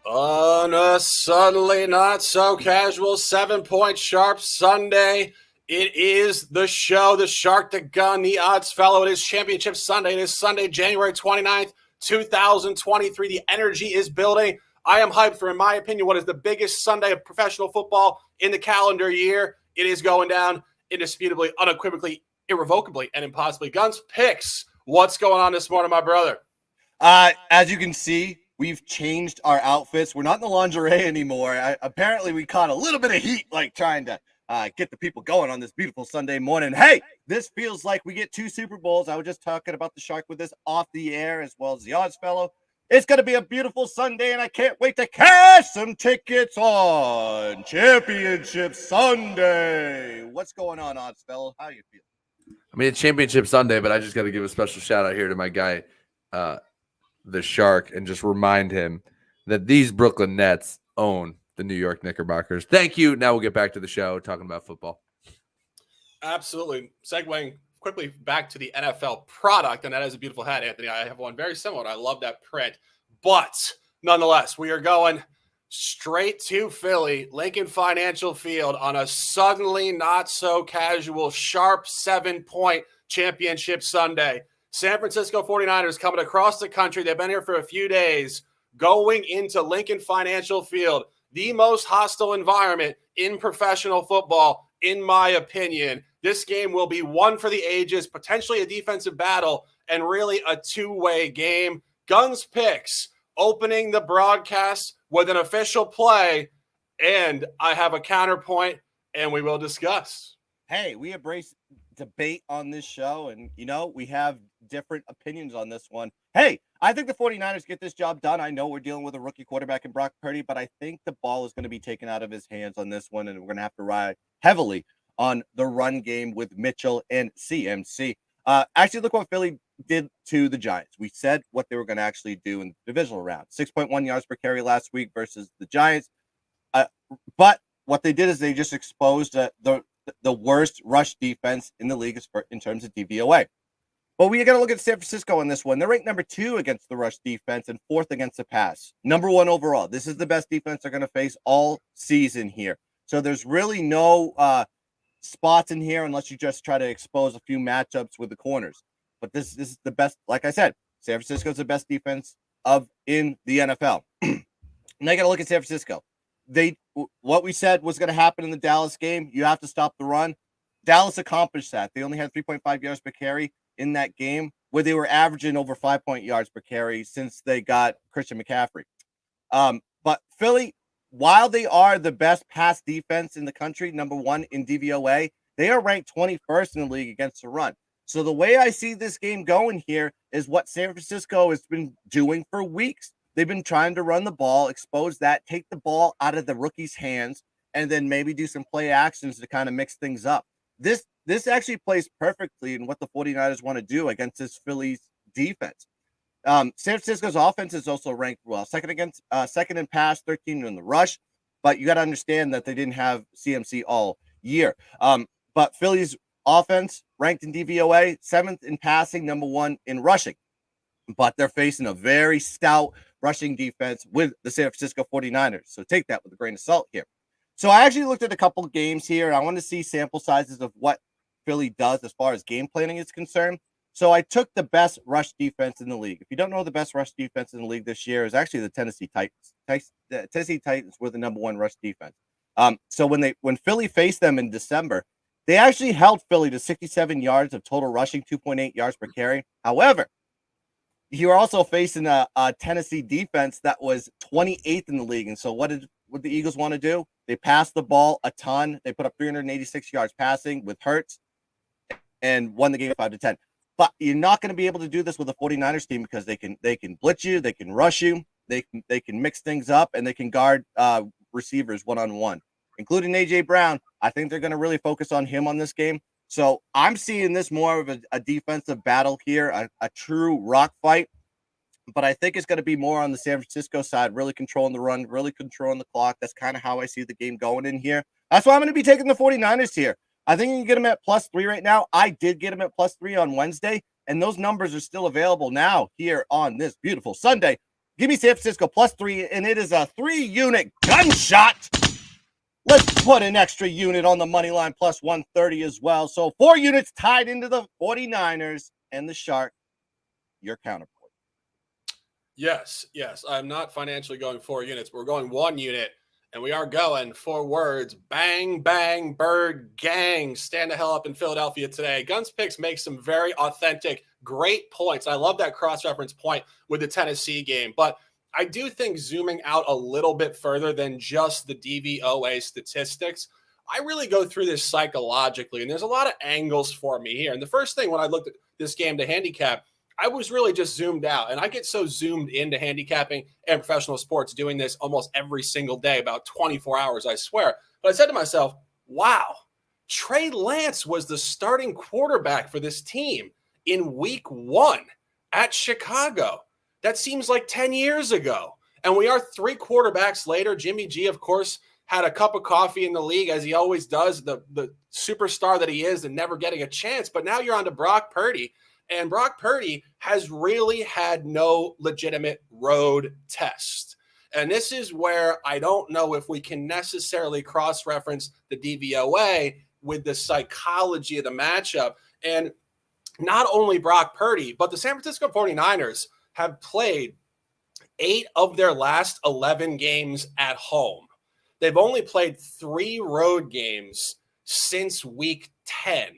On a suddenly not so casual 7 point sharp Sunday, it is the show, the Shark, the Gun, the Odds Fellow. It is Championship Sunday. It is Sunday, January 29th, 2023. The energy is building. I am hyped for, in my opinion, what is the biggest Sunday of professional football in the calendar year. It is going down indisputably, unequivocally, irrevocably, and impossibly. Guns picks. What's going on this morning, my brother? As you can see, we've changed our outfits. We're not in the lingerie anymore. Apparently, we caught a little bit of heat, like trying to get the people going on this beautiful Sunday morning. Hey, this feels like we get 2 Super Bowls. I was just talking about the Shark with this off the air, as well as the Odds Fellow. It's going to be a beautiful Sunday, and I can't wait to cash some tickets on Championship Sunday. What's going on, Odds Fellow? How you feel? I mean, it's Championship Sunday, but I just got to give a special shout out here to my guy, the Shark, and just remind him that these Brooklyn Nets own the New York Knickerbockers. Thank you. Now we'll get back to the show talking about football. Absolutely. Segueing quickly back to the NFL product, and that is a beautiful hat, Anthony. I have one very similar. I love that print. But nonetheless, we are going straight to Philly, Lincoln Financial Field on a suddenly not so casual, sharp 7-point championship Sunday. San Francisco 49ers coming across the country. They've been here for a few days, going into Lincoln Financial Field, the most hostile environment in professional football, in my opinion. This game will be one for the ages, potentially a defensive battle, and really a two-way game. Guns picks, opening the broadcast with an official play, and I have a counterpoint, and we will discuss. Hey, we embrace debate on this show, and we have different opinions on this one. Hey, I think the 49ers get this job done. I know we're dealing with a rookie quarterback in Brock Purdy, but I think the ball is going to be taken out of his hands on this one, and we're going to have to ride heavily on the run game with Mitchell and CMC. Actually, look what Philly did to the Giants. We said what they were going to actually do in the divisional round. 6.1 yards per carry last week versus the Giants. But what they did is they just exposed the worst rush defense in the league in terms of DVOA. But we got to look at San Francisco on this one. They're ranked number 2 against the rush defense and 4th against the pass. Number 1 overall. This is the best defense they're going to face all season here. So there's really no spots in here unless you just try to expose a few matchups with the corners. But this is the best. Like I said, San Francisco's the best defense in the NFL. Now you got to look at San Francisco. What we said was going to happen in the Dallas game, you have to stop the run. Dallas accomplished that. They only had 3.5 yards per carry in that game, where they were averaging over 5 yards per carry since they got Christian McCaffrey. But Philly, while they are the best pass defense in the country, number 1 in DVOA, they are ranked 21st in the league against the run. So the way I see this game going here is what San Francisco has been doing for weeks. They've been trying to run the ball, expose that, take the ball out of the rookie's hands, and then maybe do some play actions to kind of mix things up. This actually plays perfectly in what the 49ers want to do against this Phillies defense. San Francisco's offense is also ranked well, second in pass, 13 in the rush, but you got to understand that they didn't have CMC all year. But Philly's offense ranked in DVOA, 7th in passing, number 1 in rushing. But they're facing a very stout rushing defense with the San Francisco 49ers. So take that with a grain of salt here. So I actually looked at a couple of games here. I want to see sample sizes of what Philly does as far as game planning is concerned. So I took the best rush defense in the league. If you don't know, the best rush defense in the league this year is actually the Tennessee Titans. The Tennessee Titans were the number 1 rush defense. So when Philly faced them in December, they actually held Philly to 67 yards of total rushing, 2.8 yards per carry. However, you're also facing a Tennessee defense that was 28th in the league. And so what did the Eagles want to do? They passed the ball a ton. They put up 386 yards passing with Hurts and won the game 5-10. But you're not going to be able to do this with the 49ers team because they can blitz you, they can rush you, they can mix things up, and they can guard receivers one-on-one, including A.J. Brown. I think they're going to really focus on him on this game. So I'm seeing this more of a defensive battle here, a true rock fight. But I think it's going to be more on the San Francisco side, really controlling the run, really controlling the clock. That's kind of how I see the game going in here. That's why I'm going to be taking the 49ers here. I think you can get them at +3 right now. I did get them at +3 on Wednesday, and those numbers are still available now here on this beautiful Sunday. Give me San Francisco +3, and it is a 3-unit gunshot. Let's put an extra unit on the money line +130 as well. So 4 units tied into the 49ers and the Shark. Your counterpoint. Yes. I'm not financially going 4 units. We're going 1 unit, and we are going 4 words. Bang, bang, bird, gang. Stand the hell up in Philadelphia today. Guns Picks makes some very authentic, great points. I love that cross-reference point with the Tennessee game, but I do think zooming out a little bit further than just the DVOA statistics, I really go through this psychologically, and there's a lot of angles for me here. And the first thing when I looked at this game to handicap, I was really just zoomed out, and I get so zoomed into handicapping and professional sports doing this almost every single day, about 24 hours, I swear. But I said to myself, wow, Trey Lance was the starting quarterback for this team in week 1 at Chicago. That seems like 10 years ago. And we are 3 quarterbacks later. Jimmy G, of course, had a cup of coffee in the league, as he always does, the superstar that he is and never getting a chance. But now you're on to Brock Purdy. And Brock Purdy has really had no legitimate road test. And this is where I don't know if we can necessarily cross-reference the DVOA with the psychology of the matchup. And not only Brock Purdy, but the San Francisco 49ers have played 8 of their last 11 games at home. They've only played 3 road games since week 10.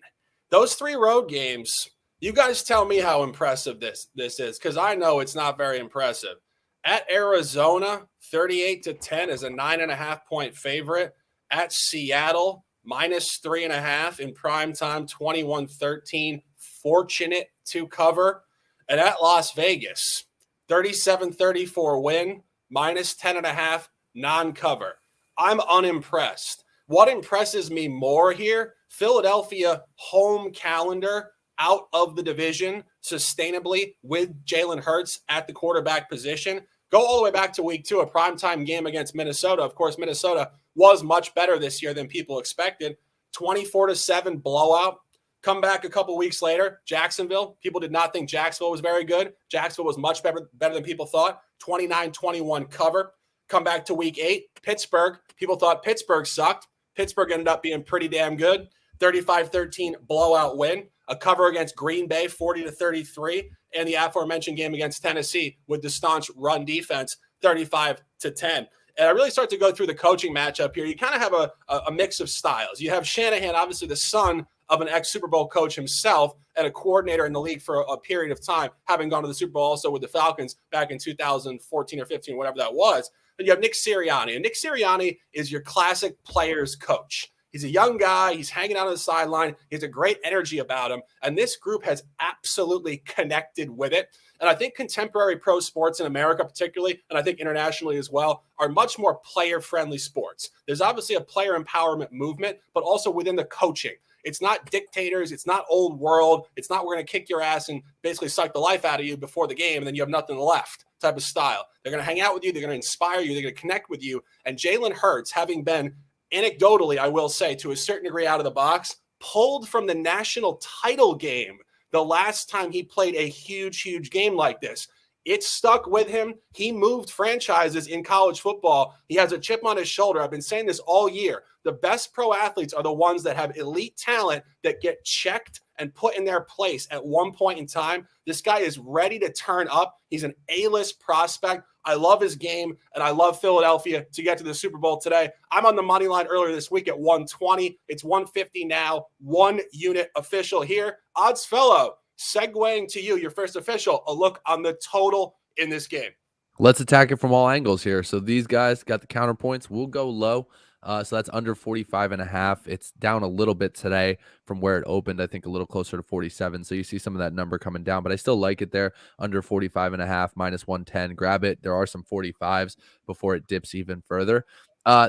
Those 3 road games, you guys tell me how impressive this is, because I know it's not very impressive. At Arizona, 38-10 is a 9.5-point favorite. At Seattle, -3.5 in primetime, 21-13, fortunate to cover. And at Las Vegas, 37-34 win, -10.5, non-cover. I'm unimpressed. What impresses me more here, Philadelphia home calendar out of the division sustainably with Jalen Hurts at the quarterback position. Go all the way back to week 2, a primetime game against Minnesota. Of course, Minnesota was much better this year than people expected. 24-7 blowout. Come back a couple weeks later, Jacksonville. People did not think Jacksonville was very good. Jacksonville was much better than people thought. 29-21 cover. Come back to week 8, Pittsburgh. People thought Pittsburgh sucked. Pittsburgh ended up being pretty damn good. 35-13 blowout win. A cover against Green Bay, 40-33. And the aforementioned game against Tennessee with the staunch run defense, 35-10. And I really start to go through the coaching matchup here. You kind of have a mix of styles. You have Shanahan, obviously the son of an ex-Super Bowl coach himself and a coordinator in the league for a period of time, having gone to the Super Bowl also with the Falcons back in 2014 or 15, whatever that was. And you have Nick Sirianni. And Nick Sirianni is your classic players coach. He's a young guy. He's hanging out on the sideline. He has a great energy about him. And this group has absolutely connected with it. And I think contemporary pro sports in America particularly, and I think internationally as well, are much more player-friendly sports. There's obviously a player empowerment movement, but also within the coaching. It's not dictators. It's not old world. It's not we're going to kick your ass and basically suck the life out of you before the game, and then you have nothing left type of style. They're going to hang out with you. They're going to inspire you. They're going to connect with you. And Jalen Hurts, having been anecdotally, I will say, to a certain degree out of the box, pulled from the national title game the last time he played a huge game like this. It stuck with him. He moved franchises in college football. He has a chip on his shoulder. I've been saying this all year. The best pro athletes are the ones that have elite talent that get checked and put in their place at one point in time. This guy is ready to turn up. He's an A-list prospect. I love his game, and I love Philadelphia to get to the Super Bowl today. I'm on the money line earlier this week at 120. It's 150 now. 1 unit official here. Odds fellow, segueing to you, your first official, a look on the total in this game. Let's attack it from all angles here. So these guys got the counterpoints. We'll go low. So that's under 45.5. It's down a little bit today from where it opened. I think a little closer to 47. So you see some of that number coming down, but I still like it there. Under 45.5, -110. Grab it. There are some 45s before it dips even further.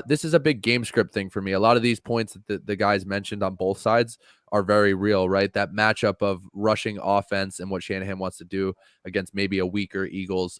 This is a big game script thing for me. A lot of these points that the guys mentioned on both sides are very real, right? That matchup of rushing offense and what Shanahan wants to do against maybe a weaker Eagles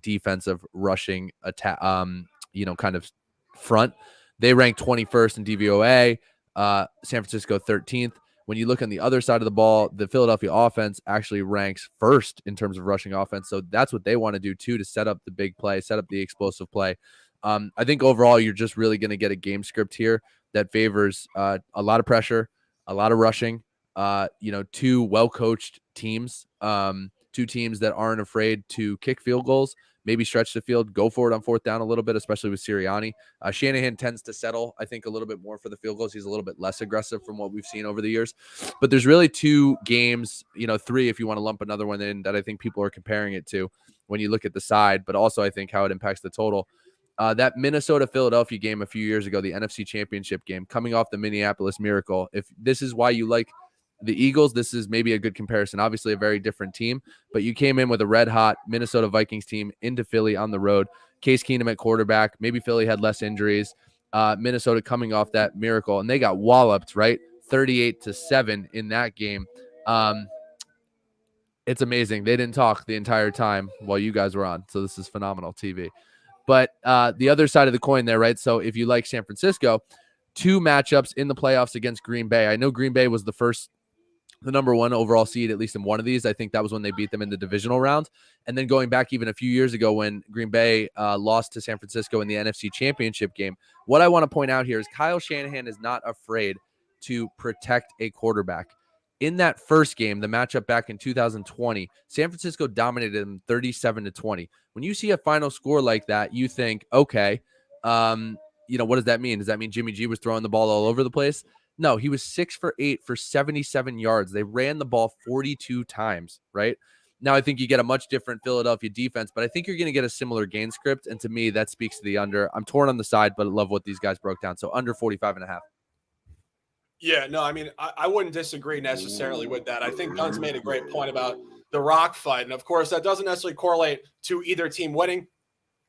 defensive rushing attack, kind of front. They rank 21st in DVOA, San Francisco 13th. When you look on the other side of the ball, the Philadelphia offense actually ranks first in terms of rushing offense. So that's what they want to do too, to set up the big play, set up the explosive play. I think overall you're just really going to get a game script here that favors a lot of pressure, a lot of rushing, two well-coached teams, two teams that aren't afraid to kick field goals, maybe stretch the field, go for it on fourth down a little bit, especially with Sirianni. Shanahan tends to settle, I think, a little bit more for the field goals. He's a little bit less aggressive from what we've seen over the years. But there's really two games, three if you want to lump another one in, that I think people are comparing it to when you look at the side, but also I think how it impacts the total. That Minnesota-Philadelphia game a few years ago, the NFC Championship game, coming off the Minneapolis Miracle. If this is why you like the Eagles, this is maybe a good comparison. Obviously a very different team, but you came in with a red-hot Minnesota Vikings team into Philly on the road. Case Keenum at quarterback. Maybe Philly had less injuries. Minnesota coming off that miracle, and they got walloped, right? 38-7 in that game. It's amazing. They didn't talk the entire time while you guys were on, so this is phenomenal TV. But the other side of the coin there, right? So if you like San Francisco, two matchups in the playoffs against Green Bay. I know Green Bay was the number one overall seed, at least in one of these. I think that was when they beat them in the divisional round. And then going back even a few years ago when Green Bay lost to San Francisco in the NFC Championship game. What I want to point out here is Kyle Shanahan is not afraid to protect a quarterback. In that first game, the matchup back in 2020, San Francisco dominated them 37-20. When you see a final score like that, you think, okay, what does that mean? Does that mean Jimmy G was throwing the ball all over the place? No, he was 6 for 8 for 77 yards. They ran the ball 42 times, right? Now I think you get a much different Philadelphia defense, but I think you're going to get a similar game script. And to me, that speaks to the under. I'm torn on the side, but I love what these guys broke down. So under 45.5. Yeah, no, I mean, I wouldn't disagree necessarily with that. I think Gunn's made a great point about the rock fight. And of course, that doesn't necessarily correlate to either team winning.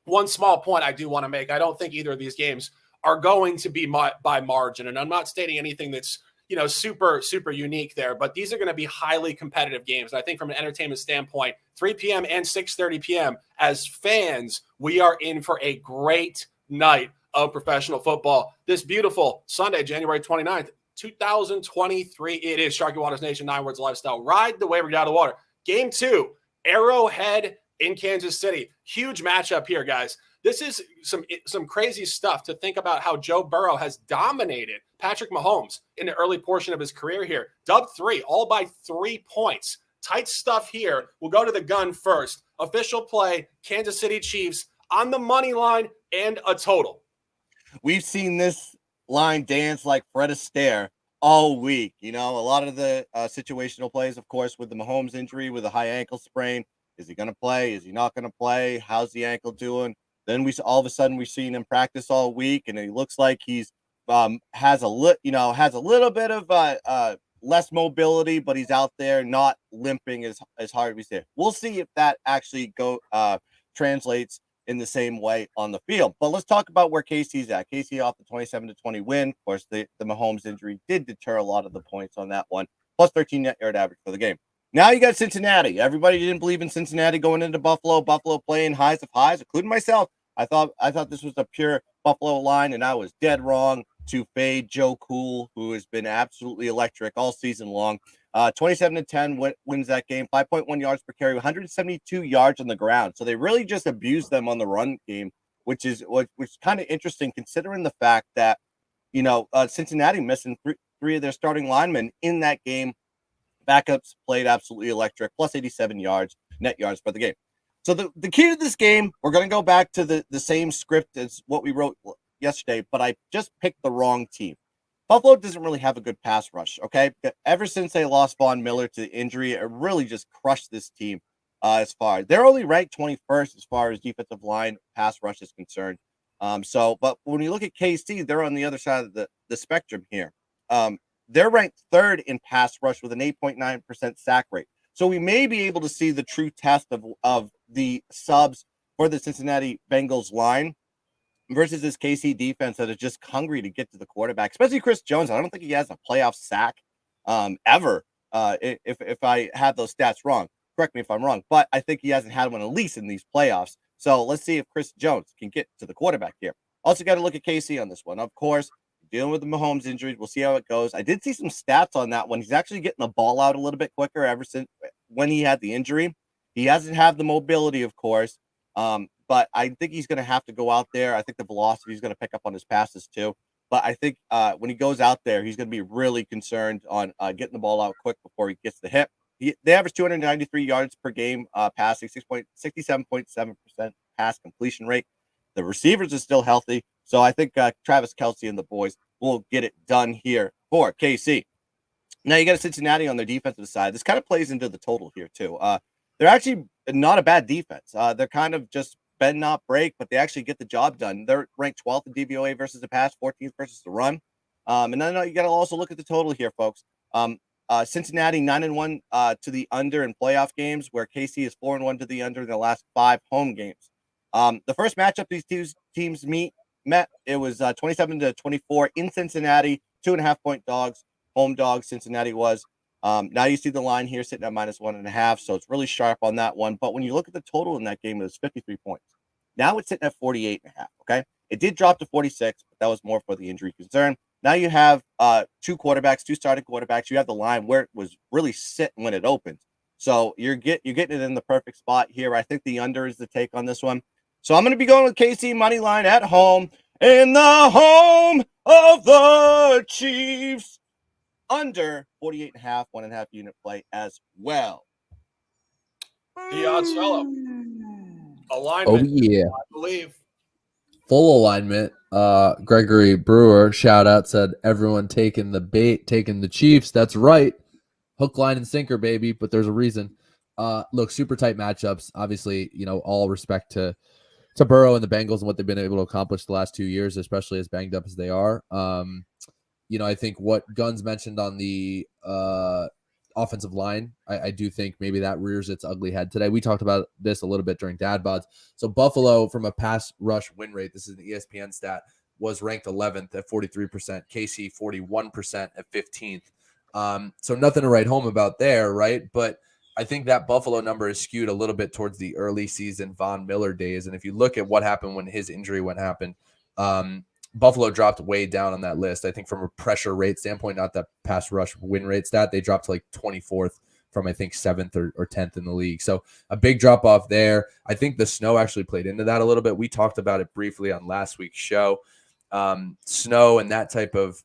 One small point I do want to make, I don't think either of these games are going to be by margin. And I'm not stating anything that's, super, super unique there, but these are going to be highly competitive games. And I think from an entertainment standpoint, 3 p.m. and 6:30 p.m. as fans, we are in for a great night of professional football. This beautiful Sunday, January 29th, 2023. It is Sharky Waters Nation, 9 Words Lifestyle. Ride the wave, get out of the water. Game 2, Arrowhead in Kansas City. Huge matchup here, guys. This is some crazy stuff to think about how Joe Burrow has dominated Patrick Mahomes in the early portion of his career here. Dub 3, all by 3 points. Tight stuff here. We'll go to the gun first. Official play, Kansas City Chiefs on the money line and a total. We've seen this line dance like Fred Astaire all week. A lot of the situational plays, of course, with the Mahomes injury, with a high ankle sprain. Is he going to play? Is he not going to play? How's the ankle doing? Then all of a sudden we've seen him practice all week, and it looks like he's has a little bit of less mobility, but he's out there not limping as hard as we say. We'll see if that actually translates in the same way on the field. But let's talk about where KC's at. KC off the 27-20 win. Of course, the Mahomes injury did deter a lot of the points on that one. Plus 13 net yard average for the game. Now you got Cincinnati. Everybody didn't believe in Cincinnati going into Buffalo. Buffalo playing highs of highs, including myself. I thought this was a pure Buffalo line, and I was dead wrong to fade Joe Cool, who has been absolutely electric all season long. 27-10 wins that game, 5.1 yards per carry, 172 yards on the ground. So they really just abused them on the run game, which is kind of interesting considering the fact that, Cincinnati missing three of their starting linemen in that game. Backups played absolutely electric, plus 87 yards, net yards for the game. So the key to this game, we're going to go back to the same script as what we wrote yesterday, but I just picked the wrong team. Buffalo doesn't really have a good pass rush, okay? Ever since they lost Von Miller to the injury, it really just crushed this team as far. They're only ranked 21st as far as defensive line pass rush is concerned. But when you look at KC, they're on the other side of the spectrum here. They're ranked 3rd in pass rush with an 8.9% sack rate. So we may be able to see the true test of the subs for the Cincinnati Bengals line versus this KC defense that is just hungry to get to the quarterback, especially Chris Jones. I don't think he has a playoff sack ever. If I have those stats wrong, correct me if I'm wrong, but I think he hasn't had one at least in these playoffs. So let's see if Chris Jones can get to the quarterback here. Also got to look at KC on this one. Of course, dealing with the Mahomes injuries. We'll see how it goes. I did see some stats on that one. He's actually getting the ball out a little bit quicker ever since when he had the injury. He hasn't had the mobility, of course, but I think he's going to have to go out there. I think the velocity is going to pick up on his passes too. But I think when he goes out there, he's going to be really concerned on getting the ball out quick before he gets the hit. They average 293 yards per game passing, 67.7% pass completion rate. The receivers are still healthy. So I think Travis Kelce and the boys will get it done here for KC. Now you got a Cincinnati on their defensive side. This kind of plays into the total here too. They're actually not a bad defense. They're kind of just bend not break, but they actually get the job done. They're ranked 12th in DVOA versus the pass, 14th versus the run. And then you got to also look at the total here, folks. Cincinnati 9-1 to the under in playoff games, where KC is 4-1 to the under in the last 5 home games. The first matchup these two teams met, it was 27-24 in Cincinnati, 2.5-point dogs, home dogs. Cincinnati was. Now you see the line here sitting at -1.5, so it's really sharp on that one. But when you look at the total in that game, it was 53 points. Now it's sitting at 48.5. Okay, it did drop to 46, but that was more for the injury concern. Now you have two starting quarterbacks. You have the line where it was really sitting when it opened. So you're getting it in the perfect spot here. I think the under is the take on this one. So I'm going to be going with KC money line at home in the home of the Chiefs. Under 48.5, 1.5 unit play as well. The odds fellow. Oh Alignment. yeah. I believe. Full alignment. Gregory Brewer, shout out, said everyone taking the bait, taking the Chiefs. That's right. Hook, line, and sinker, baby. But there's a reason. Look, super tight matchups. Obviously, all respect to Burrow and the Bengals and what they've been able to accomplish the last 2 years, especially as banged up as they are. I think what Guns mentioned on the offensive line, I do think maybe that rears its ugly head today. We talked about this a little bit during Dad Bods. So Buffalo, from a pass rush win rate, this is an ESPN stat, was ranked 11th at 43%, KC 41% at 15th. So nothing to write home about there, right? But I think that Buffalo number is skewed a little bit towards the early season Von Miller days. And if you look at what happened when his injury happened, Buffalo dropped way down on that list. I think from a pressure rate standpoint, not that pass rush win rate stat, they dropped to like 24th from, I think, 7th or 10th in the league. So a big drop off there. I think the snow actually played into that a little bit. We talked about it briefly on last week's show. Snow and that type of,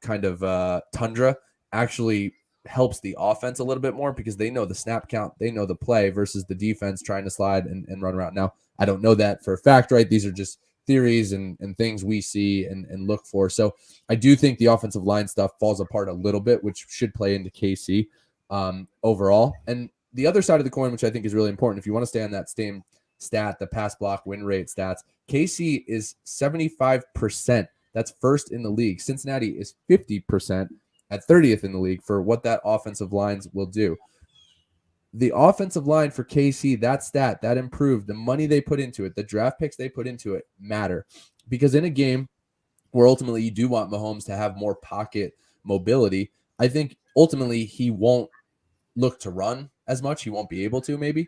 tundra actually helps the offense a little bit more because they know the snap count, they know the play versus the defense trying to slide and run around. Now, I don't know that for a fact, right? These are just theories and things we see and look for. So I do think the offensive line stuff falls apart a little bit, which should play into KC overall. And the other side of the coin, which I think is really important, if you want to stay on that same stat, the pass block win rate stats, KC is 75%. That's first in the league. Cincinnati is 50% at 30th in the league for what that offensive lines will do. The offensive line for KC, that stat, that improved. The money they put into it, the draft picks they put into it matter. Because in a game where ultimately you do want Mahomes to have more pocket mobility, I think ultimately he won't look to run as much. He won't be able to, maybe.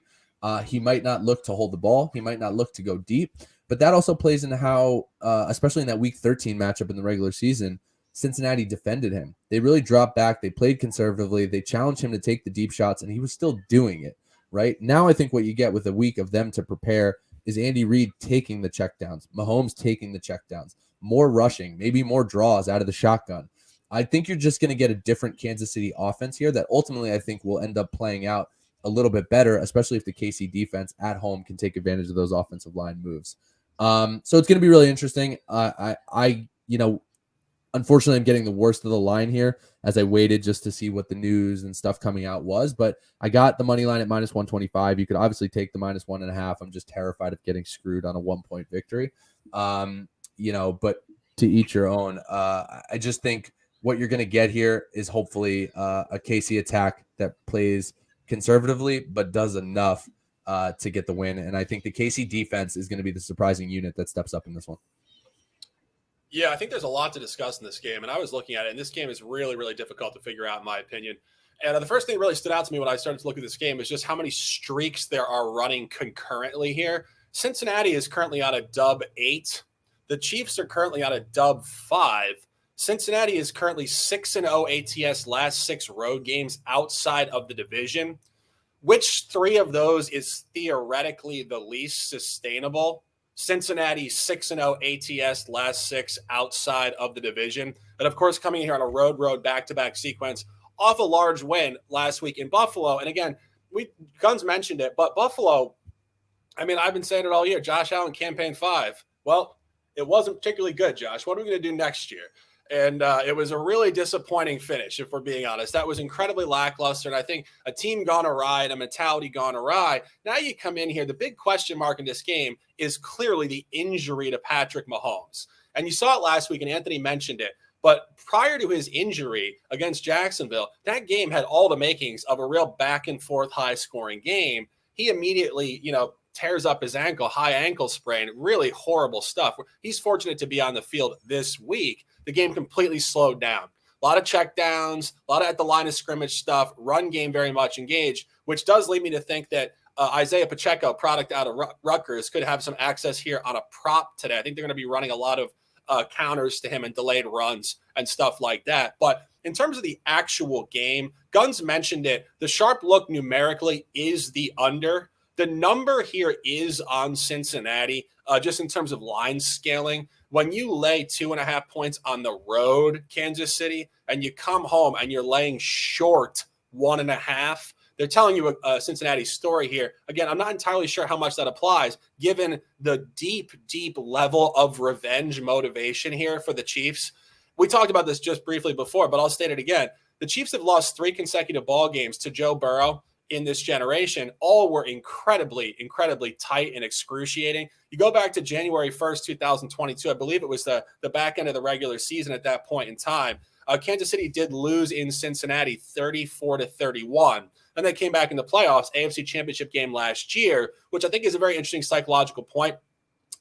He might not look to hold the ball. He might not look to go deep. But that also plays into how, especially in that Week 13 matchup in the regular season, Cincinnati defended him. They really dropped back. They played conservatively. They challenged him to take the deep shots, and he was still doing it, right? Now I think what you get with a week of them to prepare is Andy Reid taking the checkdowns, Mahomes taking the checkdowns, more rushing, maybe more draws out of the shotgun. I think you're just going to get a different Kansas City offense here that ultimately I think will end up playing out a little bit better, especially if the KC defense at home can take advantage of those offensive line moves. So it's going to be really interesting. Unfortunately, I'm getting the worst of the line here as I waited just to see what the news and stuff coming out was. But I got the money line at -125. You could obviously take the -1.5. I'm just terrified of getting screwed on a 1-point victory. But to each your own. I just think what you're going to get here is hopefully a KC attack that plays conservatively but does enough to get the win. And I think the KC defense is going to be the surprising unit that steps up in this one. Yeah, I think there's a lot to discuss in this game, and I was looking at it, and this game is really, really difficult to figure out, in my opinion. And the first thing that really stood out to me when I started to look at this game is just how many streaks there are running concurrently here. Cincinnati is currently on a dub 8. The Chiefs are currently on a dub 5. Cincinnati is currently 6-0 ATS last 6 road games outside of the division. Which 3 of those is theoretically the least sustainable? Cincinnati 6-0 ATS last 6 outside of the division. And of course, coming here on a road back-to-back sequence off a large win last week in Buffalo. And again, Guns mentioned it, but Buffalo, I mean, I've been saying it all year. Josh Allen, campaign 5. Well, it wasn't particularly good, Josh. What are we going to do next year? And it was a really disappointing finish, if we're being honest. That was incredibly lackluster. And I think a team gone awry and a mentality gone awry. Now you come in here, the big question mark in this game is clearly the injury to Patrick Mahomes. And you saw it last week, and Anthony mentioned it. But prior to his injury against Jacksonville, that game had all the makings of a real back and forth high scoring game. He immediately, tears up his ankle, high ankle sprain, really horrible stuff. He's fortunate to be on the field this week. The game completely slowed down. A lot of check downs, a lot of at the line of scrimmage stuff, run game very much engaged, which does lead me to think that Isaiah Pacheco, product out of Rutgers, could have some access here on a prop today. I think they're going to be running a lot of counters to him and delayed runs and stuff like that. But in terms of the actual game, Guns mentioned it. The sharp look numerically is the under. The number here is on Cincinnati, just in terms of line scaling. When you lay 2.5 points on the road, Kansas City, and you come home and you're laying short 1.5, they're telling you a Cincinnati story here. Again, I'm not entirely sure how much that applies, given the deep level of revenge motivation here for the Chiefs. We talked about this just briefly before, but I'll state it again. The Chiefs have lost 3 consecutive ball games to Joe Burrow in this generation. All were incredibly tight and excruciating. You go back to January 1st, 2022, I believe it was the back end of the regular season at that point in time. Kansas City did lose in Cincinnati 34-31. Then they came back in the playoffs, AFC Championship game last year, which I think is a very interesting psychological point.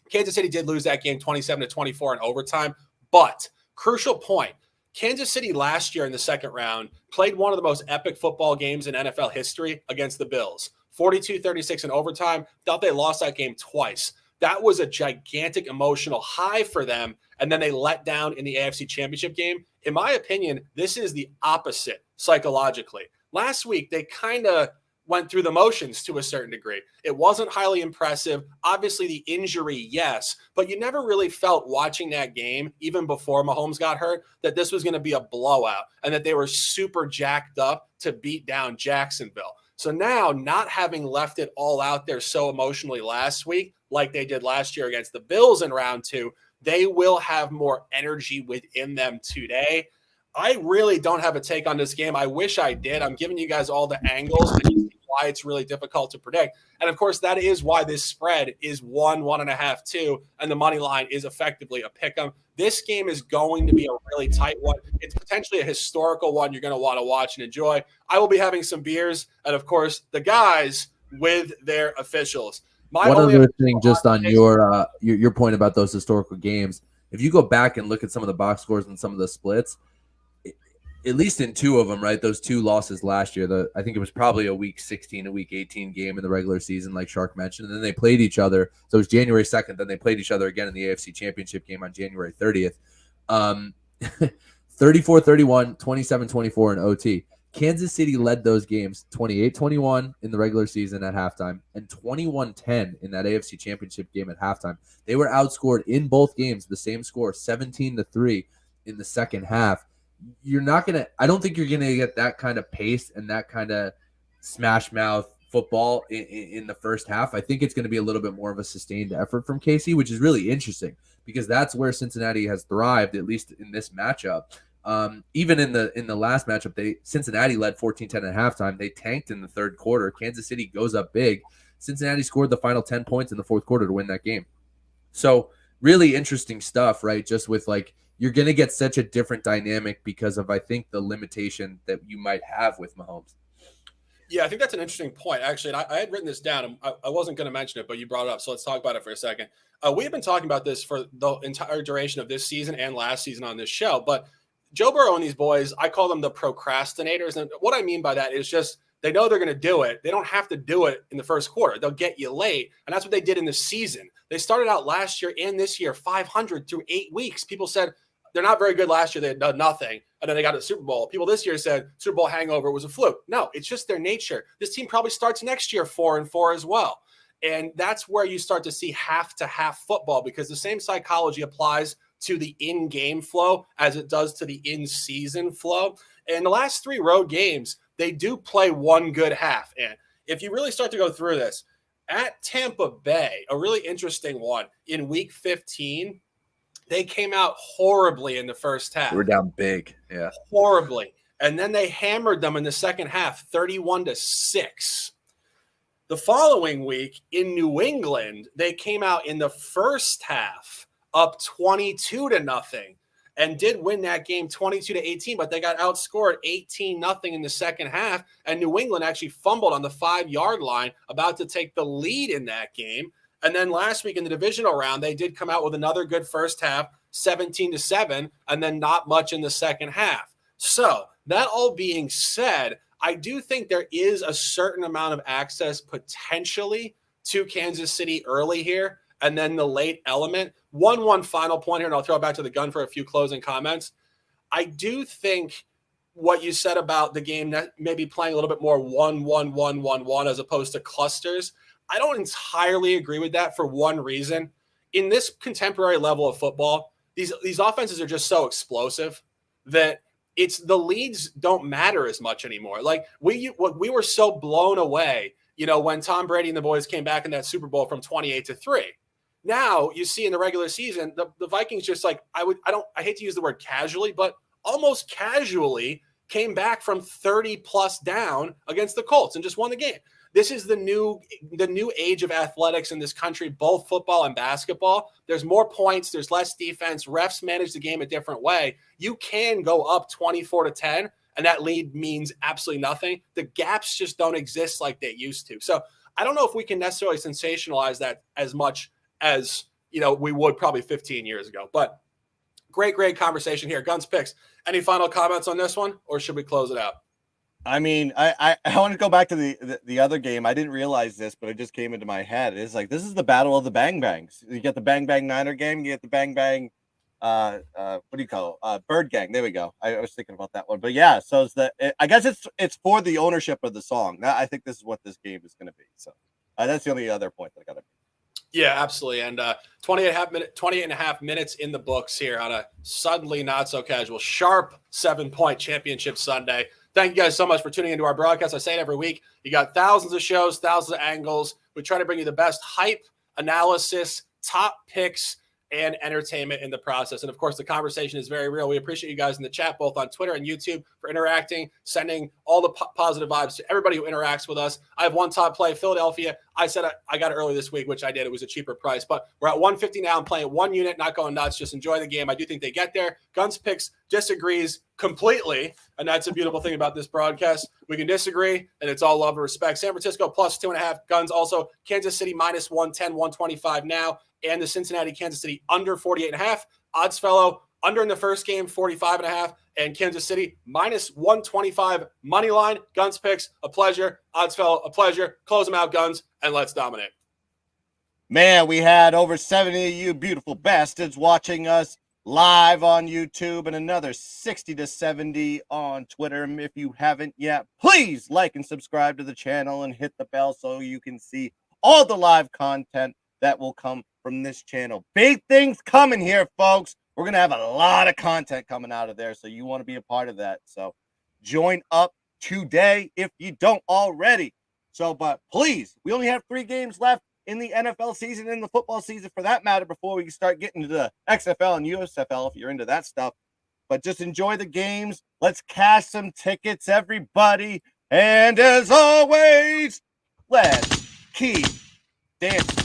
Kansas City did lose that game 27-24 in overtime, but crucial point, Kansas City last year in the second round played one of the most epic football games in NFL history against the Bills. 42-36 in overtime. Thought they lost that game twice. That was a gigantic emotional high for them, and then they let down in the AFC Championship game. In my opinion, this is the opposite psychologically. Last week, they kind of went through the motions to a certain degree. It wasn't highly impressive. Obviously, the injury, yes, but you never really felt watching that game, even before Mahomes got hurt, that this was going to be a blowout and that they were super jacked up to beat down Jacksonville. So now, not having left it all out there so emotionally last week, like they did last year against the Bills in round 2, they will have more energy within them today. I really don't have a take on this game. I wish I did. I'm giving you guys all the angles and you see why it's really difficult to predict. And of course, that is why this spread is 1.5, 2, and the money line is effectively a pick 'em. This game is going to be a really tight one. It's potentially a historical one you're going to want to watch and enjoy. I will be having some beers, and of course, the guys with their officials. One other thing, just on your point about those historical games, if you go back and look at some of the box scores and some of the splits, at least in 2 of them, right? Those 2 losses last year, I think it was probably a week 16, a week 18 game in the regular season, like Shark mentioned. And then they played each other. So it was January 2nd. Then they played each other again in the AFC Championship game on January 30th. 34-31, 27-24 in OT. Kansas City led those games 28-21 in the regular season at halftime and 21-10 in that AFC Championship game at halftime. They were outscored in both games, the same score, 17-3 in the second half. I don't think you're going to get that kind of pace and that kind of smash mouth football in the first half. I think it's going to be a little bit more of a sustained effort from KC, which is really interesting because that's where Cincinnati has thrived, at least in this matchup. Even in the last matchup, Cincinnati led 14-10 at halftime. They tanked in the third quarter. Kansas City goes up big. Cincinnati scored the final 10 points in the fourth quarter to win that game. So really interesting stuff, right? Just with you're going to get such a different dynamic because of, I think, the limitation that you might have with Mahomes. Yeah, I think that's an interesting point, actually. And I had written this down. And I wasn't going to mention it, but you brought it up. So let's talk about it for a second. We have been talking about this for the entire duration of this season and last season on this show. But Joe Burrow and these boys, I call them the procrastinators. And what I mean by that is just They know they're going to do it. They don't have to do it in the first quarter. They'll get you late. And that's what they did in the season. They started out last year and this year 500 through 8 weeks. People said they're not very good last year. They had done nothing. And then they got to the Super Bowl. People this year said Super Bowl hangover was a fluke. No, it's just their nature. This team probably starts next year 4-4 as well. And that's where you start to see half-to-half football, because the same psychology applies to the in-game flow as it does to the in-season flow. And the last 3 road games, they do play one good half. And if you really start to go through this, at Tampa Bay, a really interesting one, in week 15, they came out horribly in the first half. We're down big. Yeah. Horribly. And then they hammered them in the second half, 31-6. The following week in New England, they came out in the first half up 22-0 and did win that game 22-18, but they got outscored 18-0 in the second half. And New England actually fumbled on the 5-yard line, about to take the lead in that game. And then last week in the divisional round, they did come out with another good first half, 17-7, and then not much in the second half. So that all being said, I do think there is a certain amount of access potentially to Kansas City early here, and then the late element. One final point here, and I'll throw it back to the gun for a few closing comments. I do think what you said about the game maybe playing a little bit more 1-1-1-1-1 as opposed to clusters, I don't entirely agree with that for one reason. In this contemporary level of football, these offenses are just so explosive that it's the leads don't matter as much anymore. Like we were so blown away, when Tom Brady and the boys came back in that Super Bowl from 28-3. Now you see in the regular season, the Vikings just like, I hate to use the word casually, but almost casually came back from 30 plus down against the Colts and just won the game. This is the new age of athletics in this country, both football and basketball. There's more points. There's less defense. Refs manage the game a different way. You can go up 24-10, and that lead means absolutely nothing. The gaps just don't exist like they used to. So I don't know if we can necessarily sensationalize that as much as we would probably 15 years ago. But great conversation here. Guns Picks. Any final comments on this one, or should we close it out? I mean, I want to go back to the other game. I didn't realize this, but it just came into my head. It's like, this is the battle of the Bang Bangs. You get the Bang Bang Niner game, you get the Bang Bang, what do you call it? Bird Gang. There we go. I was thinking about that one. But yeah, so I guess it's for the ownership of the song. Now, I think this is what this game is going to be. So that's the only other point that I got to make. Yeah, absolutely. And 28 and a half minutes in the books here on a suddenly not so casual, sharp 7-point championship Sunday. Thank you guys so much for tuning into our broadcast. I say it every week. You got thousands of shows, thousands of angles. We try to bring you the best hype, analysis, top picks, and entertainment in the process. And of course, the conversation is very real. We appreciate you guys in the chat, both on Twitter and YouTube, for interacting, sending all the positive vibes to everybody who interacts with us. I have one top play, Philadelphia. I said I got it early this week, which I did. It was a cheaper price, but we're at 150 now. I'm playing one unit, not going nuts. Just enjoy the game. I do think they get there. Guns Picks disagrees completely, and that's a beautiful thing about this broadcast. We can disagree, and it's all love and respect. San Francisco plus 2.5. Guns also. Kansas City minus 110, 125 now. And the Cincinnati, Kansas City under 48.5. Odds fellow under in the first game, 45.5. And Kansas City minus 125 money line. Guns Picks, a pleasure. Odds fellow, a pleasure. Close them out, Guns, and let's dominate. Man, we had over 70 of you beautiful bastards watching us live on YouTube, and another 60 to 70 on Twitter. And if you haven't yet, please like and subscribe to the channel and hit the bell so you can see all the live content that will come from this channel. Big things coming here, folks. We're going to have a lot of content coming out of there, so you want to be a part of that. So join up today if you don't already. So, but please, we only have 3 games left in the NFL season and the football season for that matter before we start getting to the XFL and USFL if you're into that stuff. But just enjoy the games. Let's cash some tickets, everybody. And as always, let's keep dancing.